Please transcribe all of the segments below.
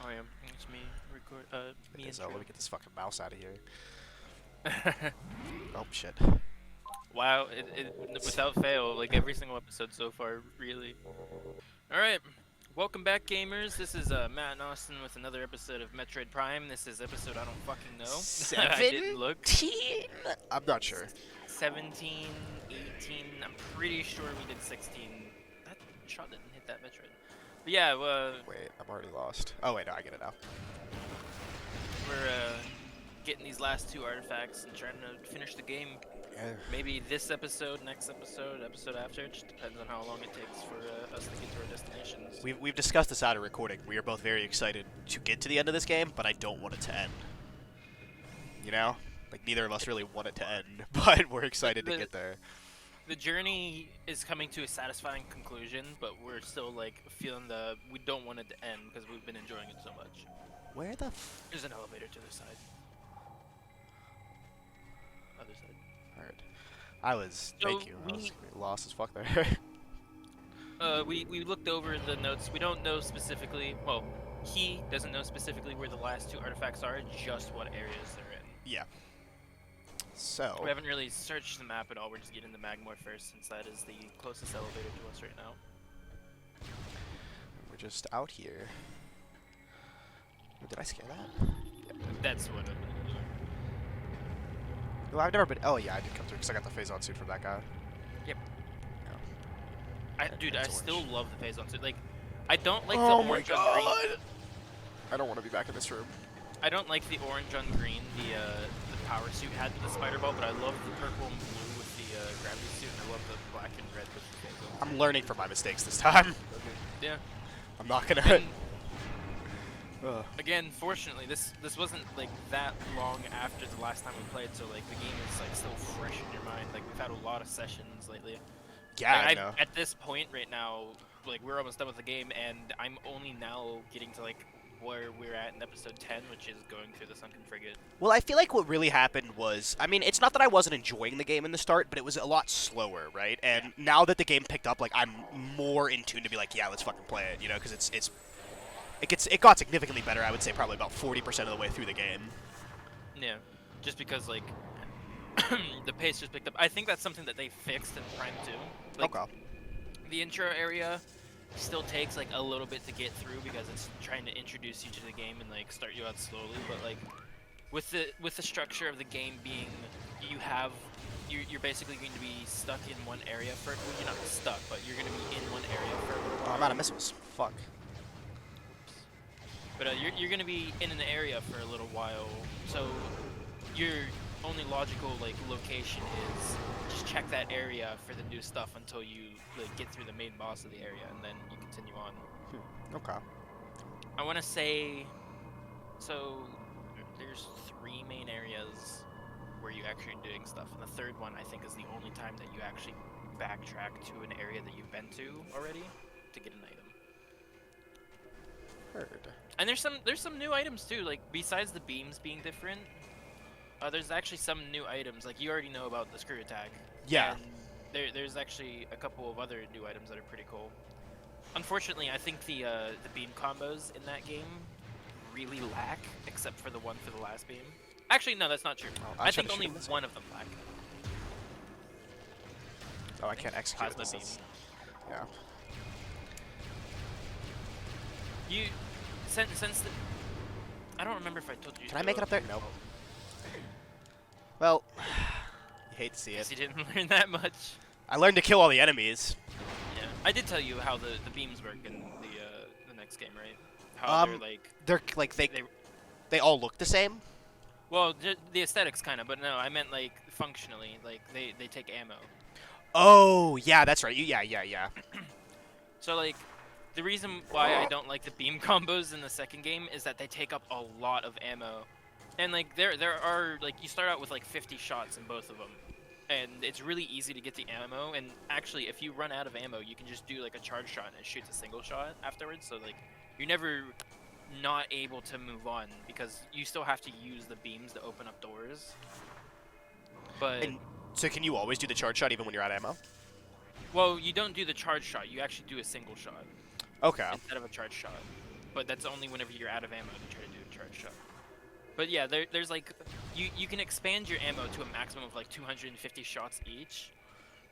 Oh yeah, it's me. Record. Me Let intro. me get this fucking mouse out of here. Oh shit. Wow, without fail, like every single episode so far, really. All right, welcome back, gamers. This is Matt and Austin with another episode of Metroid Prime. This is episode I don't fucking know. I didn't 17? look. I'm not sure. 17, 18. I'm pretty sure we did 16. That shot didn't hit that Metroid. But yeah, Wait, I'm already lost. Oh wait, no, I get it now. we're getting these last two artifacts and trying to finish the game. Yeah. Maybe this episode, next episode, episode after. It just depends on how long it takes for us to get to our destinations. We've discussed this out of recording. We are both very excited to get to the end of this game, but I don't want it to end. You know? Like, neither of us really want it to end, but we're excited to get there. The journey is coming to a satisfying conclusion, but we're still, like, feeling we don't want it to end because we've been enjoying it so much. Where the There's an elevator to the side. Other side. Alright. I was, thank you. I was lost as fuck there. We looked over the notes. We don't know specifically, well, he doesn't know specifically where the last two artifacts are, just what areas they're in. Yeah. So. We haven't really searched the map at all. We're just getting the Magmore first, since that is the closest elevator to us right now. We're just out here. Did I scare that? Yeah. That's what it is. Well, I've never been. Oh yeah, I did come through because I got the phase on suit from that guy. Yep. Yeah. Dude, I That's still orange. love the phase on suit. Like, I don't like Oh the my orange on god! green. I don't want to be back in this room. I don't like the orange on green. The power suit had with the spider ball, but I love the purple and blue with the gravity suit, and I love the black and red with the phase on suit. I'm learning from my mistakes this time. Yeah. I'm not gonna. And Ugh. again, fortunately, this wasn't like that long after the last time we played, so like the game is like still fresh in your mind. Like we've had a lot of sessions lately. Yeah, Like, I know. at this point right now, like we're almost done with the game, and I'm only now getting to like where we're at in episode 10, which is going through the sunken frigate. Well, I feel like what really happened was, I mean, it's not that I wasn't enjoying the game in the start, but it was a lot slower, right? And now that the game picked up, like I'm more in tune to be like, yeah, let's fucking play it, you know, because it got significantly better. I would say probably about 40% of the way through the game. Yeah, just because like the pace just picked up. I think that's something that they fixed in Prime 2. Like, Okay. the intro area still takes like a little bit to get through because it's trying to introduce you to the game and like start you out slowly. But like with the structure of the game being, you're basically going to be stuck in one area for. Well, you're not stuck, but you're going to be in one area for a little Oh, while. I'm out of missiles. Fuck. But you're gonna be in an area for a little while, so your only logical like location is just check that area for the new stuff until you like get through the main boss of the area, and then you continue on. Okay. I want to say, so there's 3 main areas where you actually are doing stuff, and the third one I think is the only time that you actually backtrack to an area that you've been to already to get an item. Heard. And there's some new items too, like besides the beams being different, there's actually some new items. Like you already know about the screw attack. Yeah. And there's actually a couple of other new items that are pretty cool. Unfortunately, I think the beam combos in that game really lack, except for the one for the last beam. Actually, no, that's not true. Oh, I should've think only shooted this one of them lack. Oh, I can't execute Plasma this. beam. Yeah. You since the I don't remember if I told you. Can I make it up there? No. Well, you hate to see Guess it. you didn't learn that much. I learned to kill all the enemies. Yeah, I did tell you how the beams work in the next game, right? How They're like they all look the same. well, the aesthetics kind of, but no, I meant like functionally, like they take ammo. Oh, yeah, that's right. Yeah. So like, the reason why I don't like the beam combos in the second game is that they take up a lot of ammo, and like there are like you start out with like 50 shots in both of them, and it's really easy to get the ammo. And actually, if you run out of ammo, you can just do like a charge shot and it shoots a single shot afterwards. So like, you're never not able to move on because you still have to use the beams to open up doors. But And so can you always do the charge shot even when you're out of ammo? well, you don't do the charge shot. You actually do a single shot Okay. instead of a charge shot. but that's only whenever you're out of ammo to try to do a charge shot. But yeah, there's like, you can expand your ammo to a maximum of like 250 shots each,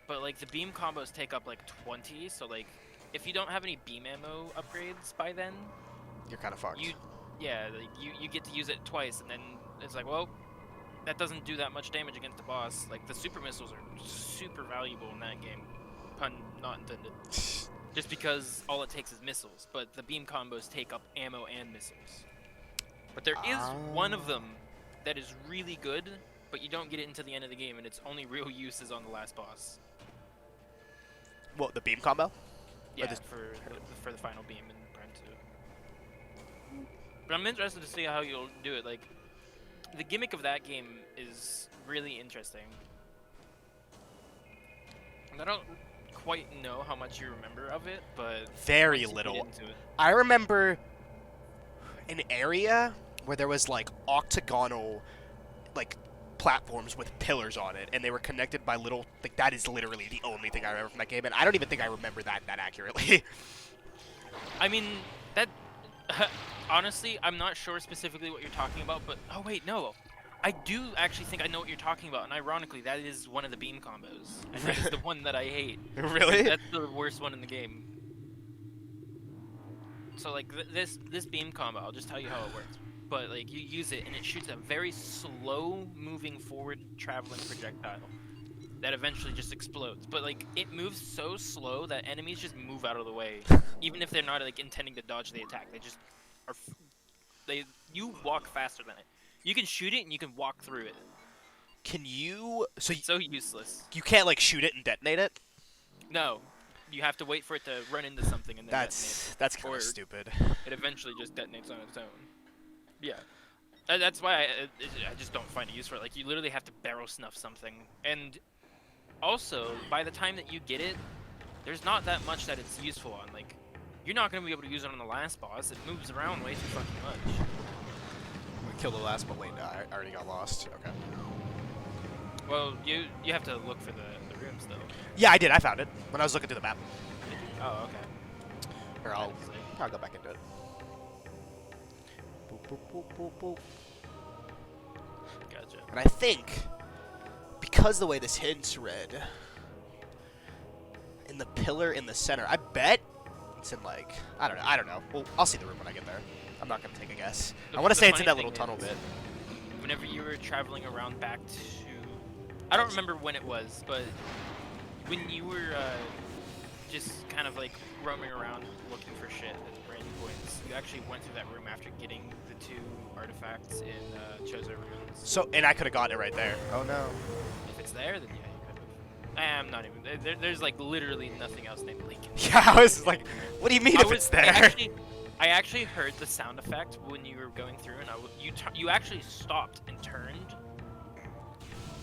but like the beam combos take up like 20, so like if you don't have any beam ammo upgrades by then, You're kind of fucked. Yeah, like you get to use it twice, and then it's like, well, that doesn't do that much damage against the boss. Like the super missiles are super valuable in that game, pun not intended. Just because all it takes is missiles, but the beam combos take up ammo and missiles. But there is one of them that is really good, but you don't get it until the end of the game, and its only real use is on the last boss. What, the beam combo? Yeah, for the final beam in Prime 2. But I'm interested to see how you'll do it. Like, the gimmick of that game is really interesting. And I don't quite know how much you remember of it, but very once you little. get into it. I remember an area where there was like octagonal, like platforms with pillars on it, and they were connected by little. Like that is literally the only thing I remember from that game, and I don't even think I remember that accurately. I mean, that honestly, I'm not sure specifically what you're talking about, but oh wait, no. I do actually think I know what you're talking about, and ironically, that is one of the beam combos, and that is the one that I hate. Really? That's the worst one in the game. So like this beam combo, I'll just tell you how it works. But like you use it, and it shoots a very slow-moving forward traveling projectile that eventually just explodes. But like it moves so slow that enemies just move out of the way, even if they're not like intending to dodge the attack. They just are. You walk faster than it. You can shoot it and you can walk through it. Can you? So useless. You can't like shoot it and detonate it. No, you have to wait for it to run into something and then detonate it. That's kind Or of stupid. It eventually just detonates on its own. Yeah, that's why I just don't find it useful. Like you literally have to barrel snuff something, and also by the time that you get it, there's not that much that it's useful on. Like you're not gonna be able to use it on the last boss. It moves around way too fucking much. We killed the last, but wait, no, I already got lost. Okay. Well, you have to look for the rooms though. Yeah, I did. I found it when I was looking through the map. Oh, okay. Here, I'll go back into it. Boop, boop, boop, boop, boop. Gotcha. And I think, because the way this hint's read, in the pillar in the center, I bet it's in like, I don't know. Well, I'll see the room when I get there. I'm not going to take a guess. I want to say it's in that little tunnel bit. Whenever you were traveling around back to... I don't remember when it was, but when you were just kind of like roaming around looking for shit at random points, you actually went through that room after getting the 2 artifacts in Chozo Ruins. So, and I could have gotten it right there. Oh no. If it's there, then yeah, you could have. I'm not even... There's like literally nothing else named Lincoln. Yeah, I was like, what do you mean if it's there? I actually heard the sound effect when you were going through, and you actually stopped and turned,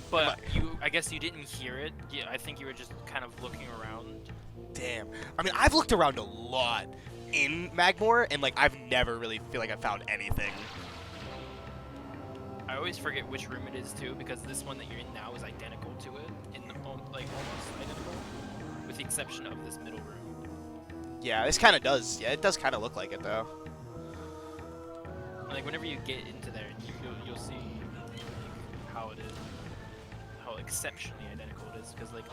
but I guess you didn't hear it. Yeah, I think you were just kind of looking around. Damn. I mean, I've looked around a lot in Magmore, and like I've never really feel like I found anything. I always forget which room it is too, because this one that you're in now is identical to it, like almost identical, with the exception of this middle room. Yeah, this kind of does. Yeah, it does kind of look like it, though. Like, whenever you get into there, you'll see like, how it is, how exceptionally identical it is. Because, like,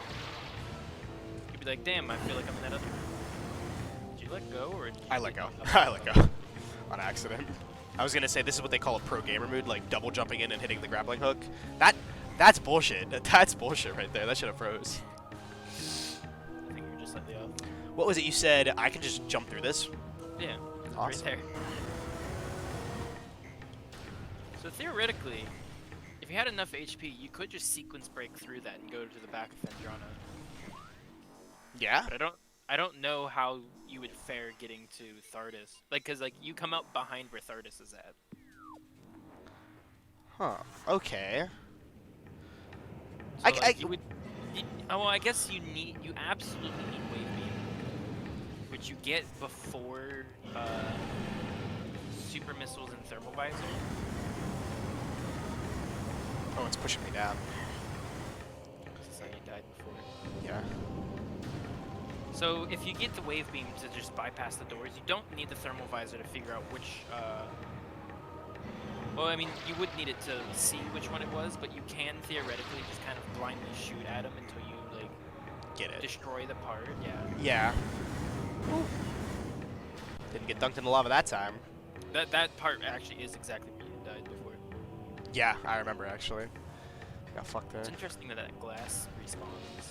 you'd be like, damn, I feel like I'm in that other room. Did you let go, or did you I let go. not I let go. On accident. I was going to say, this is what they call a pro gamer mood, like double jumping in and hitting the grappling hook. That's bullshit. That's bullshit right there. That should have froze. I think you're just slightly off. What was it you said? I can just jump through this? Yeah, Awesome. right there. So theoretically, if you had enough HP, you could just sequence break through that and go to the back of Fendrana. Yeah? But I don't know how you would fare getting to Thardis. Like, cause like you come out behind where Thardis is at. Huh. Okay. So, like, well, I guess you absolutely need Wave Beam, which you get before Super Missiles and Thermal Visor. Oh, it's pushing me down. This is how you died before. Yeah. So if you get the wave beam to just bypass the doors, you don't need the thermal visor to figure out which. Well, I mean, you would need it to see which one it was, but you can theoretically just kind of blindly shoot at them until you like Get it. destroy the part. Yeah. Yeah. Ooh. Didn't get dunked in the lava that time. That part actually is exactly where you died before. Yeah, I remember actually. Got fucked there. It's interesting that that glass respawns.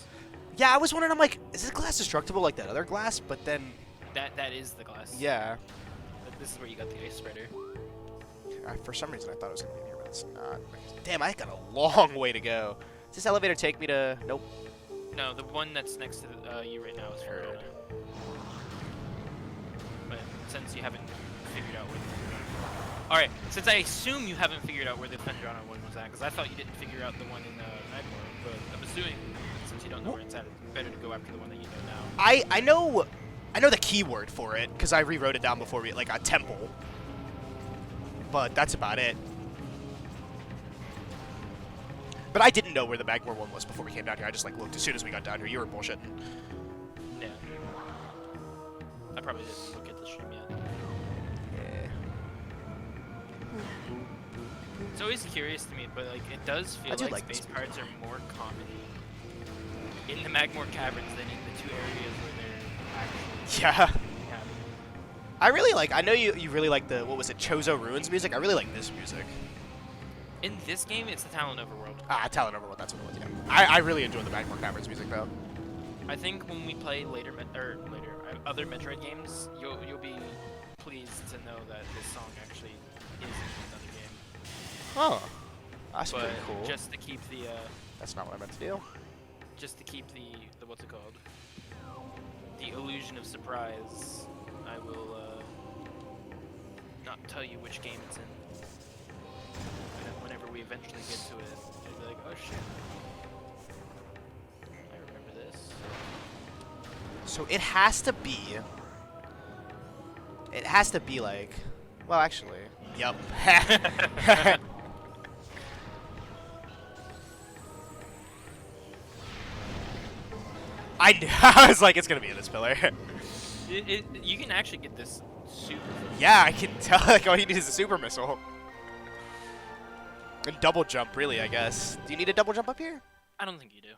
Yeah, I was wondering. I'm like, is this glass destructible like that other glass? But then. That is the glass. Yeah. This is where you got the ice spreader. For some reason, I thought it was gonna be in here, but it's not. Damn, I got a long way to go. Does this elevator take me to? Nope. No, the one that's next to you right now is Heard. Ferdona. But since you haven't figured out where Alright, since I assume you haven't figured out where the Fendrona one was at, because I thought you didn't figure out the one in Magmore, but I'm assuming since you don't know where it's at, it's better to go after the one that you know now. I know the keyword for it because I rewrote it down before we like a temple. But that's about it. But I didn't know where the Magmore one was before we came down here. I just like looked as soon as we got down here. You were bullshitting. Yeah. I probably didn't look at the stream yet. Yeah. It's always curious to me, but like it does feel like like space this. cards are more common in the Magmore caverns than in the two areas where they're actually Yeah. happening. I really like. I know you really like the what was it, Chozo Ruins music. I really like this music. In this game, it's the Talon Overworld. Talon Overworld. That's what it was. Yeah. I really enjoy the Magmore Caverns music though. I think when we play other Metroid games, you'll be pleased to know that this song actually is in another game. Oh, that's But pretty cool. just to keep the That's not what I meant to do. just to keep the what's it called? The illusion of surprise. I will not tell you which game it's in. And whenever we eventually get to it, you'll be like, oh shit. I remember this. So it has to be. It has to be like. Well, actually. Yep. I was like, it's gonna be in this pillar. You can actually get this super. Yeah, I can tell. Like, all you need is a super missile. And double jump, really, I guess. Do you need a double jump up here? I don't think you do.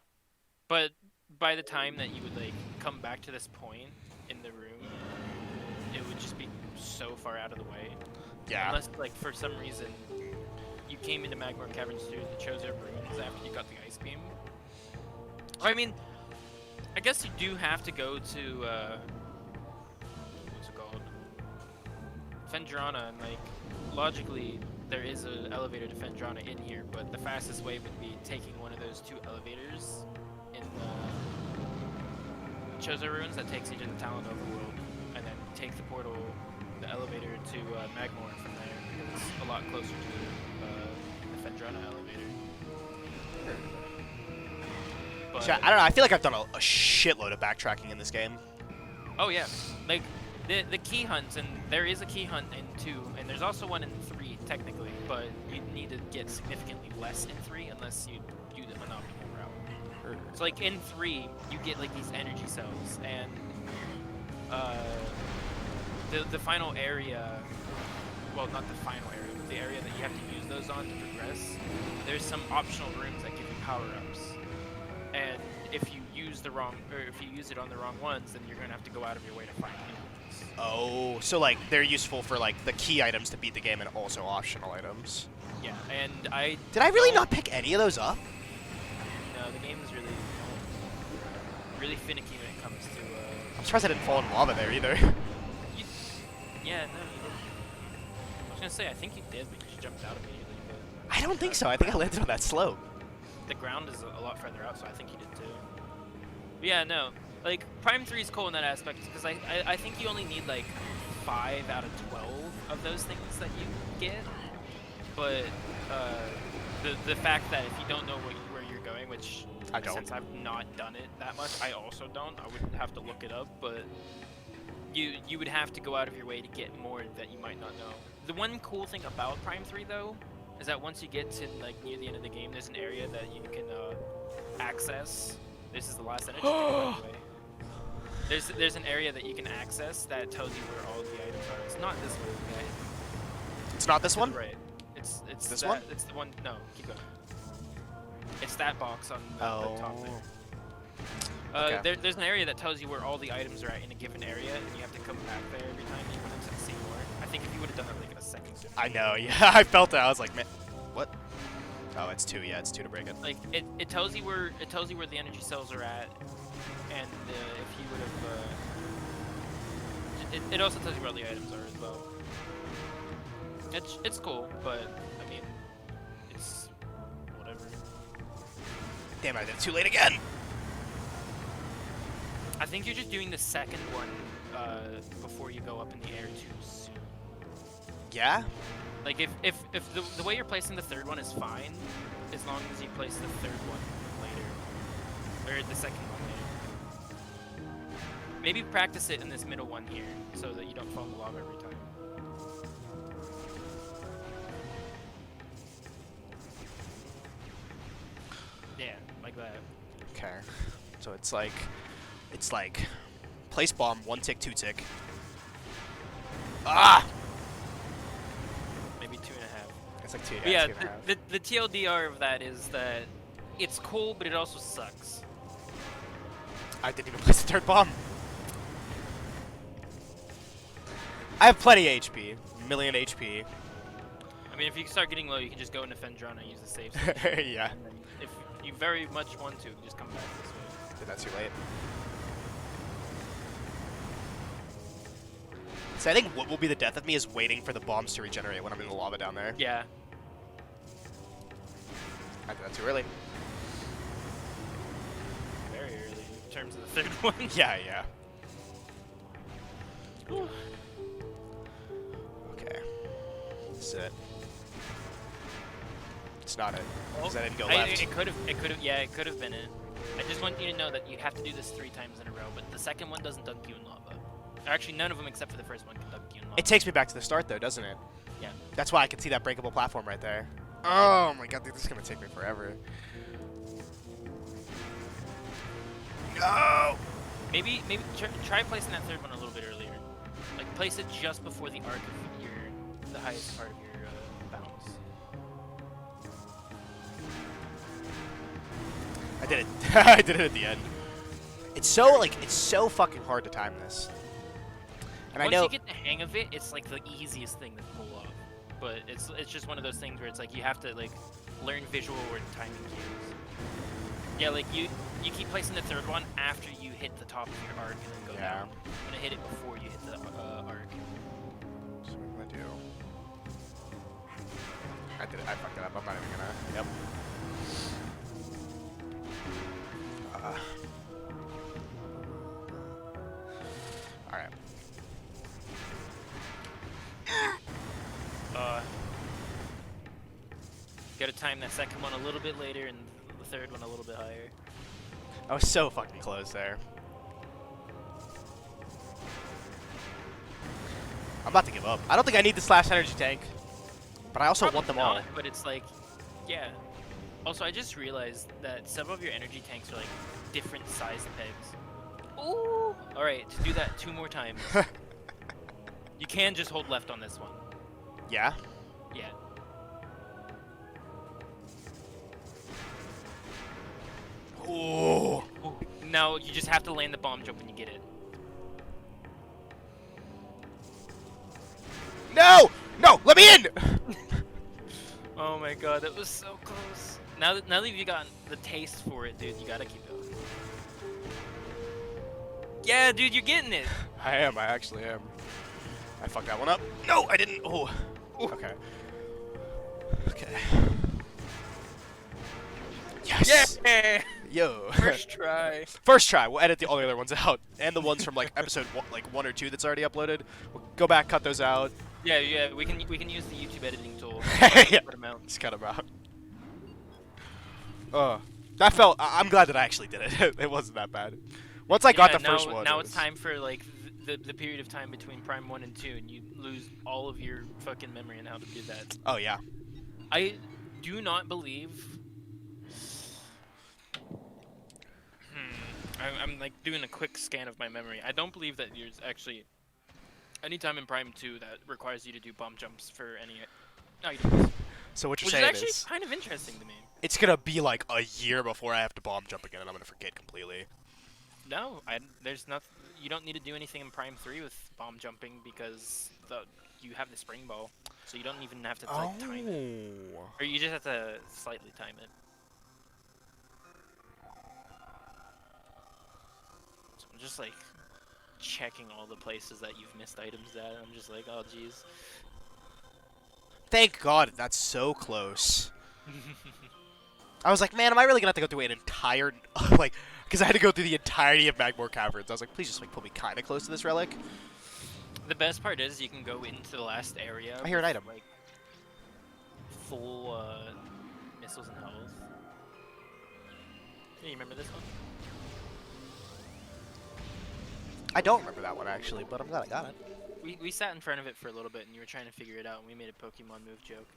But by the time that you would like come back to this point in the room, it would just be so far out of the way. Yeah. Unless like for some reason you came into Magmore Caverns through the Chozo Ruins after you got the ice beam. I mean, I guess you do have to go to what's it called? Fendrana, and like logically there is an elevator to Fendrana in here, but the fastest way would be taking one of those two elevators in the Chozo Ruins that takes you to the Talon Overworld, and then take the portal, the elevator to Magmore from there, because it's a lot closer to the Fendrana elevator. But, I don't know. I feel like I've done a shitload of backtracking in this game. oh yeah, like the key hunts, and there is a key hunt in 2, and there's also one in 3 technically, but you need to get significantly less in 3 unless you do an optimal route. So like in 3, you get like these energy cells, and the final area, well not the final area, but the area that you have to use those on to progress, there's some optional rooms that give you power-ups. And if you use it on the wrong ones, then you're gonna have to go out of your way to find new ones. Oh, so like they're useful for like the key items to beat the game and also optional items. Yeah, and I Did I really not pick any of those up? no, the game is really finicky when it comes to. I'm surprised I didn't fall in lava there either. Yeah, no, you didn't. I was gonna say I think you did, but you just jumped out immediately. But I don't think so. I think I landed on that slope. the ground is a lot further out, so I think you did too. But yeah, no. Like, Prime 3 is cool in that aspect, because I think you only need, like, 5 out of 12 of those things that you get. But, the fact that if you don't know where you're going, which, I don't. since I've not done it that much, I also don't. I would have to look it up, but you would have to go out of your way to get more that you might not know. The one cool thing about Prime 3, though, is that once you get to, like, near the end of the game, there's an area that you can, access. This is the last energy tank, by the way. There's an area that you can access that tells you where all the items are. It's not this one, okay? It's not this To one? the right. It's This that, one? It's the one. No, keep going. It's that box on the top there. Okay. There's an area that tells you where all the items are at in a given area, and you have to come back there every time you want to see more. I think if you would have done that like in a second. I know, yeah. I felt it. I was like, man, what? Oh, it's 2. Yeah, it's 2 to break it. Like it tells you where the energy cells are at, and if you would have, it also tells you where all the items are as well. It's cool, but I mean, it's whatever. Damn, I did it too late again. I think you're just doing the second one before you go up in the air too soon. Yeah? Like if the way you're placing the third one is fine, as long as you place the third one later, or the second one later. Maybe practice it in this middle one here, so that you don't fall in the lava every time. Yeah, like that. Okay. So it's like place bomb, 1 tick, 2 tick. Ah! Maybe 2.5. It's like 2. But yeah, 2.5. the TLDR of that is that it's cool, but it also sucks. I didn't even place the third bomb. I have plenty of HP. Million HP. I mean, if you start getting low, you can just go into Fendrana and use the save station. Yeah. And then if you very much want to, just come back this way. Did that too late. So I think what will be the death of me is waiting for the bombs to regenerate when I'm in the lava down there. Yeah. I did that too early. Very early in terms of the third one. Yeah, yeah. Okay. That's it. It's not it. Because I didn't go left. It could have, yeah, it could have been it. I just want you to know that you have to do this 3 times in a row, but the second one doesn't dunk you in lava. Actually, none of them except for the first one can dunk you in lava. It takes me back to the start, though, doesn't it? Yeah. That's why I can see that breakable platform right there. Oh my god, dude, this is gonna take me forever. No! Maybe try placing that third one a little bit earlier. Like place it just before the arc of the highest part of your bounce. I did it. I did it at the end. It's so fucking hard to time this. And Once I know you get the hang of it, it's like the easiest thing to pull off. But it's just one of those things where it's like you have to like learn visual or timing cues. Yeah, like you keep placing the third one after you hit the top of your arc and then go down. I'm gonna hit it before you hit the arc. So what am I gonna do? I did it. I fucked it up. I'm not even gonna. Yep. Alright. Gotta time that second one a little bit later and the third one a little bit higher. I was so fucking close there. I'm about to give up. I don't think I need the slash energy tank. But I also want them all. But it's like, yeah. Also, I just realized that some of your energy tanks are like different size pegs. Ooh! Alright, to do that 2 more times. You can just hold left on this one. Yeah? Yeah. Ooh. Ooh. Now you just have to land the bomb jump when you get it. No! No! Let me in! Oh my god, that was so close. Now that you've got the taste for it, dude, you gotta keep going. Yeah, dude, you're getting it. I am. I actually am. I fucked that one up. No, I didn't. Oh. Okay. Okay. Yes! Yeah! Yo. First try. First try. We'll edit all the other ones out. And the ones from like episode 1 or 2 that's already uploaded. We'll go back, cut those out. Yeah, we can use the YouTube editing tool. Yeah. Cut 'em out. Just cut them out. That felt. I'm glad that I actually did it. It wasn't that bad. Once I got the first one. Now it's time for like the period of time between Prime 1 and 2, and you lose all of your fucking memory on how to do that. Oh yeah. I do not believe. I'm like doing a quick scan of my memory. I don't believe that there's actually any time in Prime 2 that requires you to do bomb jumps for any items. So what you're Which is saying actually is kind of interesting to me. it's gonna be like a year before I have to bomb jump again, and I'm gonna forget completely. No, there's not. You don't need to do anything in Prime 3 with bomb jumping because you have the spring ball, so you don't even have to like, time it, or you just have to slightly time it. So I'm just like checking all the places that you've missed items at. I'm just like, oh jeez. Thank God, that's so close. I was like, man, am I really gonna have to go through an entire like? Because I had to go through the entirety of Magmore Caverns. I was like, please just like put me kind of close to this relic. The best part is you can go into the last area. I hear an with, item. Like full missiles and health. Yeah, you remember this one? I don't remember that one actually, but I'm glad I got it. We sat in front of it for a little bit and you were trying to figure it out and we made a Pokemon move joke.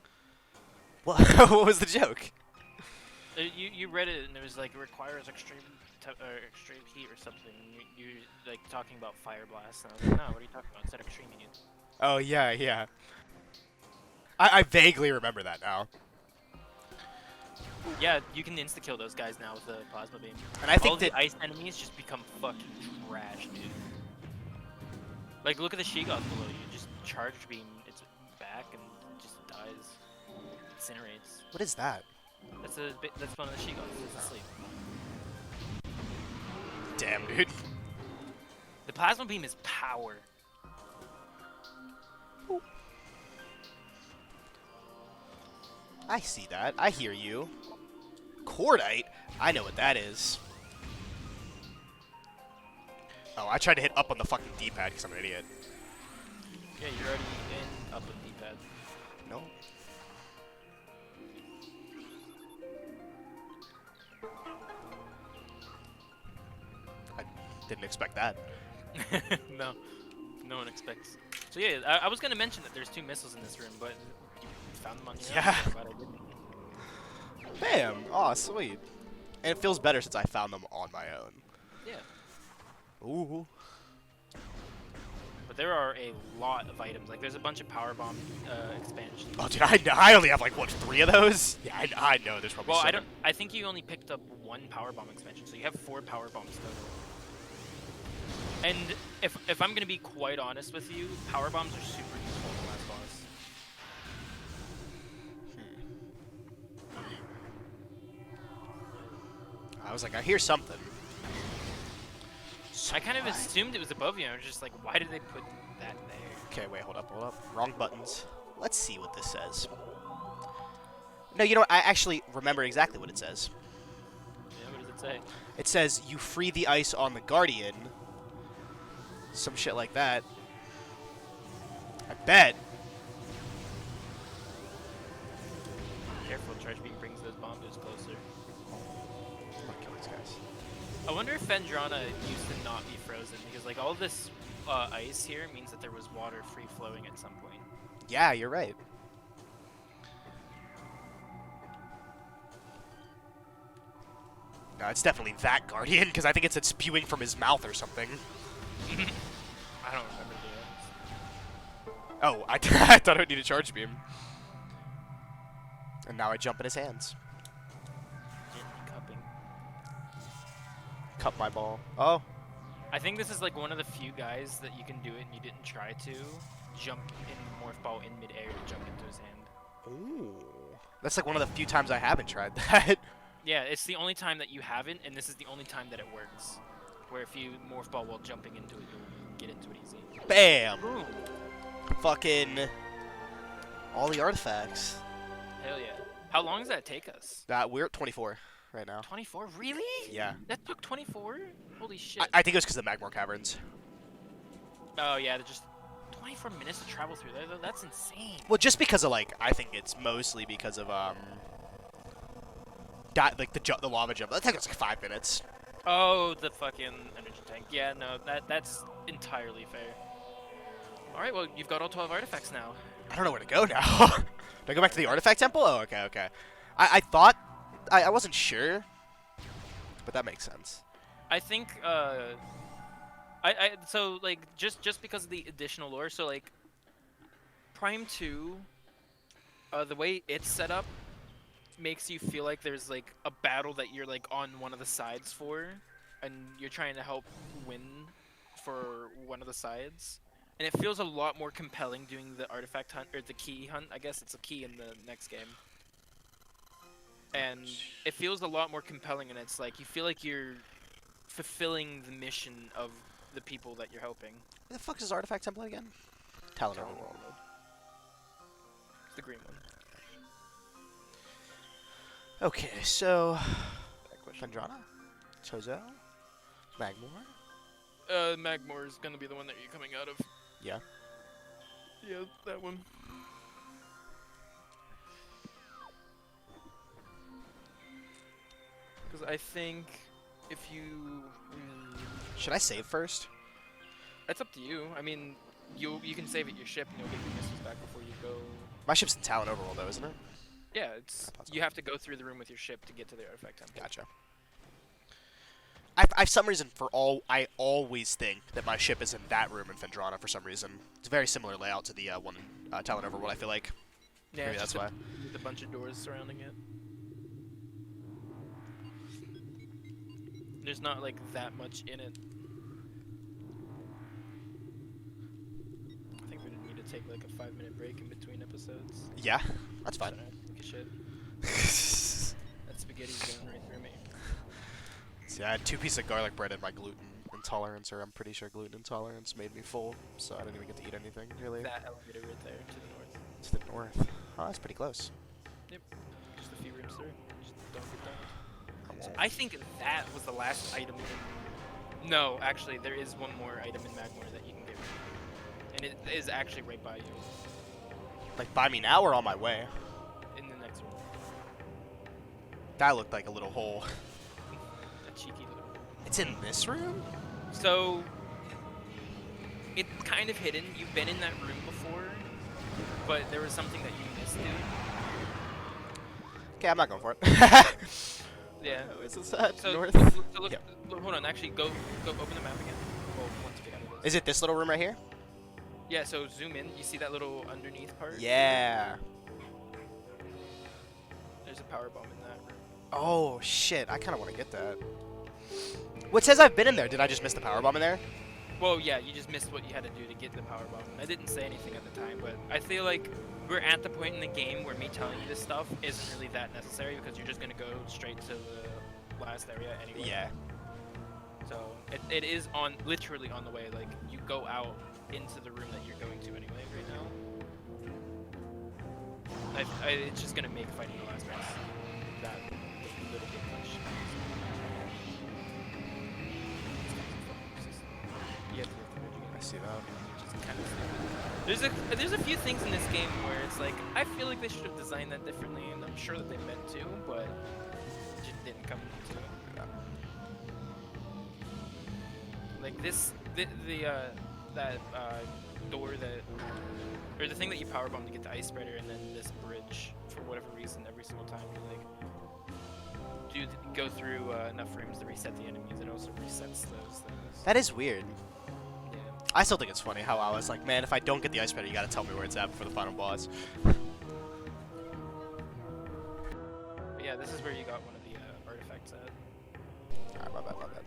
What? What was the joke? You read it and it was like it requires extreme heat or something. You like talking about Fire Blast and I was like, no, what are you talking about? It said extreme heat. Oh yeah, yeah. I vaguely remember that now. Yeah, you can insta kill those guys now with the plasma beam. And I think all that the ice enemies just become fucking trash, dude. Like look at the Sheegoth below you. Just charge beam its back and it just dies, incinerates. what is that? That's one of the Sheegoths. It's asleep. Damn, dude. The plasma beam is power. I see that. I hear you. Cordite? I know what that is. Oh, I tried to hit up on the fucking D-pad because I'm an idiot. Yeah, you're already in up with D-pad. No. I didn't expect that. No, no one expects. So yeah, I was gonna mention that there's 2 missiles in this room, but you found them on your Yeah. own. Glad I didn't. Bam! Aw, sweet. And it feels better since I found them on my own. Yeah. Ooh. But there are a lot of items. Like there's a bunch of power bomb expansions. Oh, dude, I only have like, what, 3 of those? Yeah, I know there's probably Well, so I many. don't. I think you only picked up 1 power bomb expansion, so you have 4 power bombs total. And if I'm gonna be quite honest with you, power bombs are super useful in the last boss. I was like, I hear something. I kind of assumed it was above you. I was just like, why did they put that there? Okay, wait, hold up. Wrong buttons. Let's see what this says. No, you know what? I actually remember exactly what it says. Yeah, what does it say? It says you free the ice on the Guardian. Some shit like that. I bet. Careful, charge beam brings those bombers closer. I'm gonna kill these guys. I wonder if Fendrana used to not be frozen, because like all this ice here means that there was water free flowing at some point. Yeah, you're right. No, it's definitely that Guardian, because I think it said spewing from his mouth or something. I don't remember the Oh, I thought I would need a charge beam. And now I jump in his hands. gently cupping. Cup my ball. Oh. I think this is like one of the few guys that you can do it and you didn't try to jump in Morph Ball in midair to jump into his hand. Ooh. That's like one of the few times I haven't tried that. Yeah, it's the only time that you haven't, and this is the only time that it works. Where if you Morph Ball while jumping into it, you'll get into it easy. Bam! Boom! Fucking all the artifacts. Hell yeah. How long does that take us? We're at 24 right now. 24? Really? Yeah. That took 24? Holy shit. I think it was because of the Magmore Caverns. Oh yeah, they're just 24 minutes to travel through there, though. That's insane. Well, just because of like, I think it's mostly because of like the lava jump. That took us like 5 minutes. Oh, the fucking energy tank. Yeah, no, that's entirely fair. All right, well, you've got all 12 artifacts now. I don't know where to go now. Do I go back to the artifact temple? Oh, okay. I thought I wasn't sure, but that makes sense. I think so like just because of the additional lore, so like Prime 2, the way it's set up makes you feel like there's like a battle that you're like on one of the sides for, and you're trying to help win for one of the sides. And it feels a lot more compelling doing the artifact hunt or the key hunt. I guess it's a key in the next game. And it feels a lot more compelling, and it's like you feel like you're fulfilling the mission of the people that you're helping. Where the fuck is Artifact Temple again? Talon Talon Overworld. Overworld. It's the green one. Okay, so That question. Phendrana, Chozo, Magmor. Magmor is gonna be the one that you're coming out of. Yeah. Yeah, that one. Because I think if you, Should I save first? it's up to you. I mean, you can save at your ship and you'll get your missiles back before you go. My ship's in Talon Overworld, though, isn't it? Yeah, it's you have to go through the room with your ship to get to the artifact temple. Gotcha. I some reason I always think that my ship is in that room in Phendrana for some reason. It's a very similar layout to the one in Talon Overworld, I feel like. Yeah, Maybe it's that's just why. with a bunch of doors surrounding it. There's not like that much in it. I think we need to take like a 5-minute break in between episodes. Yeah, that's fine. Sorry, take a shit. That spaghetti's going right through me. See, I had 2 pieces of garlic bread and my gluten intolerance, or I'm pretty sure gluten intolerance made me full, so I didn't even get to eat anything, really. That elevator right there to the north. To the north. Oh, that's pretty close. Yep. Just a few rooms through. Just don't get down. I won't. I think that was the last item in... No, actually, there is one more item in Magmor that you can get. And it is actually right by you. Like, by me now or on my way? In the next room. That looked like a little hole. A cheeky little... It's in this room? So... It's kind of hidden. You've been in that room before. But there was something that you missed, dude. Okay, I'm not going for it. Yeah. Oh, is this that? So, North? so look, Yep. look, hold on. Actually, go open the map again. Well, once you get out of this. Is it this little room right here? Yeah, so zoom in. You see that little underneath part? Yeah. There's a power bomb in that room. Oh, shit. I kind of want to get that. What says I've been in there? Did I just miss the power bomb in there? Well, yeah, you just missed what you had to do to get the power bomb. I didn't say anything at the time, but I feel like we're at the point in the game where me telling you this stuff isn't really that necessary because you're just gonna go straight to the last area anyway. Yeah. So it is literally on the way. Like you go out into the room that you're going to anyway right now. It's just gonna make fighting the last boss that little bit much. You have to get the bridge again. I see that. Which is kind of stupid. There's a few things in this game where it's like I feel like they should have designed that differently, and I'm sure that they meant to, but it just didn't come to it. Like this, that door or the thing that you power bomb to get the ice spreader, and then this bridge for whatever reason every single time you like go through enough rooms to reset the enemies, it also resets those things. That is weird. Yeah. I still think it's funny how I was like, man, if I don't get the ice spreader, you gotta tell me where it's at before the final boss. But yeah, this is where you got one of the artifacts at. Alright, my bad, my bad.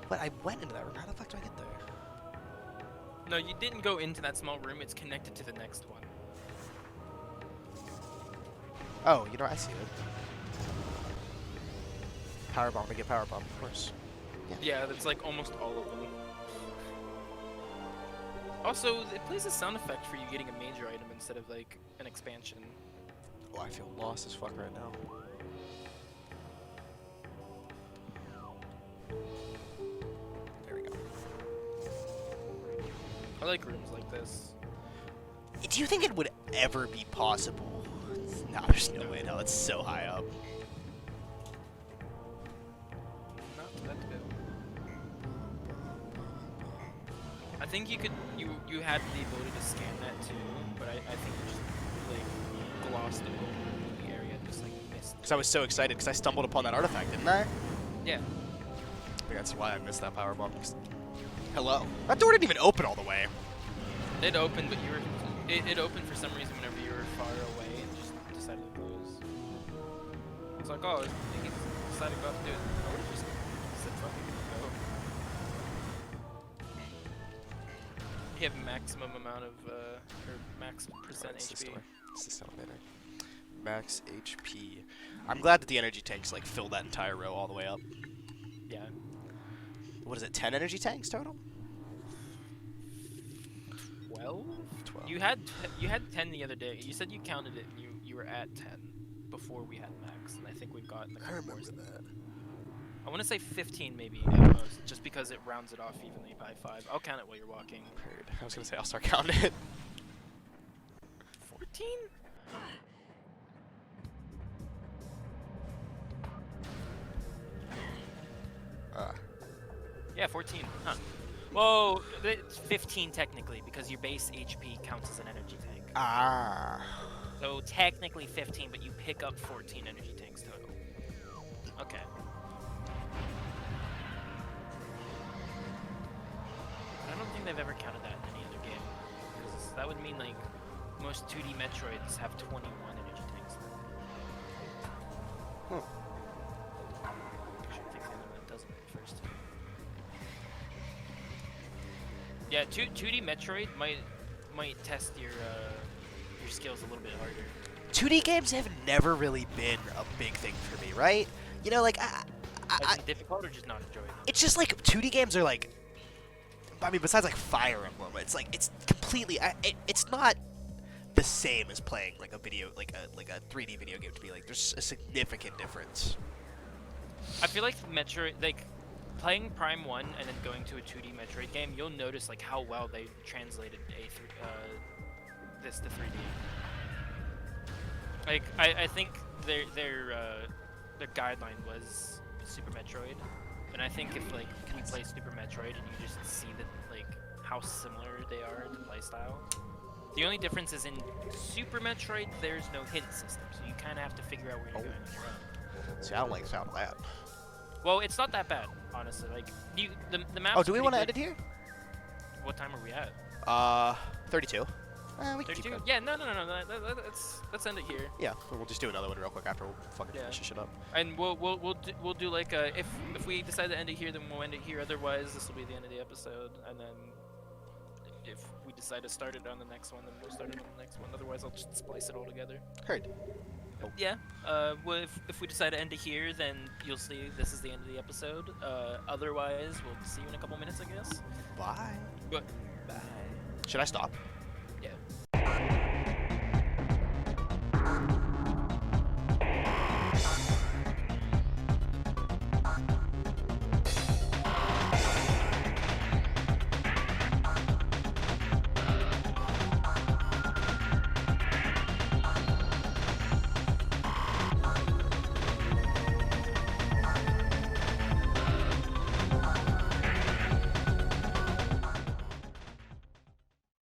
But I went into that room. How the fuck do I get there? No, you didn't go into that small room. It's connected to the next one. Oh, you know, I see it. Powerbomb to get powerbomb, of course. Yeah, that's like almost all of them. Also, it plays a sound effect for you getting a major item instead of like an expansion. Oh, I feel lost as fuck right now. There we go. I like rooms like this. Do you think it would ever be possible? No, there's no way. No, it's so high up. Not to that bit. I think you could, you had the ability to scan that too, but I think you just like glossed over the area. just. Because I was so excited because I stumbled upon that artifact, didn't I? Yeah. I think that's why I missed that power bomb. Hello. That door didn't even open all the way. It opened, but you were. It opened for some reason whenever you were far away and just decided to close. It's like, oh, he decided to go up and do it. I would have just said fucking go. You have maximum amount of, or max percent HP. It's this elevator. Max HP. I'm glad that the energy tanks like fill that entire row all the way up. Yeah. What is it? 10 energy tanks total? 12? 12. You had 10 the other day. You said you counted it and you were at 10 before we had max, and I think we've gotten a couple more than that. I want to say 15 maybe at most, just because it rounds it off evenly by 5. I'll count it while you're walking. Heard. I was gonna say I'll start counting it. 14? Yeah, 14. Huh. Whoa, it's 15 technically because your base HP counts as an energy tank. Ah. So technically 15, but you pick up 14 energy tanks total. Okay. I don't think they've ever counted that in any other game. Because that would mean like most 2D Metroids have 21 energy tanks. Huh. I should fix the other one that doesn't at first. Yeah, 2D Metroid might test your skills a little bit harder. 2D games have never really been a big thing for me, right? You know, like Like difficult or just not enjoy them? it's just like 2D games are like. I mean, besides like Fire Emblem, it's like it's completely. It's not the same as playing like a 3D video game to be like. There's a significant difference. I feel like Metroid, like playing Prime 1 and then going to a 2D Metroid game, you'll notice like how well they translated this to 3D. Like I think their guideline was Super Metroid, and I think if like you play Super Metroid and you just see that like how similar they are in the playstyle. The only difference is in Super Metroid there's no hint system, so you kind of have to figure out where you're going on your own. See, I don't like the sound of that. Well, it's not that bad, honestly. Like the map. Oh, do we want to end it here? What time are we at? 32. We can keep 32? going. Yeah, no. Let's end it here. Yeah, we'll just do another one real quick after we'll fucking Yeah. finish this shit up. And we'll do like a if we decide to end it here, then we'll end it here. Otherwise, this will be the end of the episode. And then if we decide to start it on the next one, then we'll start it on the next one. Otherwise, I'll just splice it all together. Heard. Yeah. Well, if we decide to end it here, then you'll see this is the end of the episode. Otherwise, we'll see you in a couple minutes, I guess. Bye. But bye. Should I stop?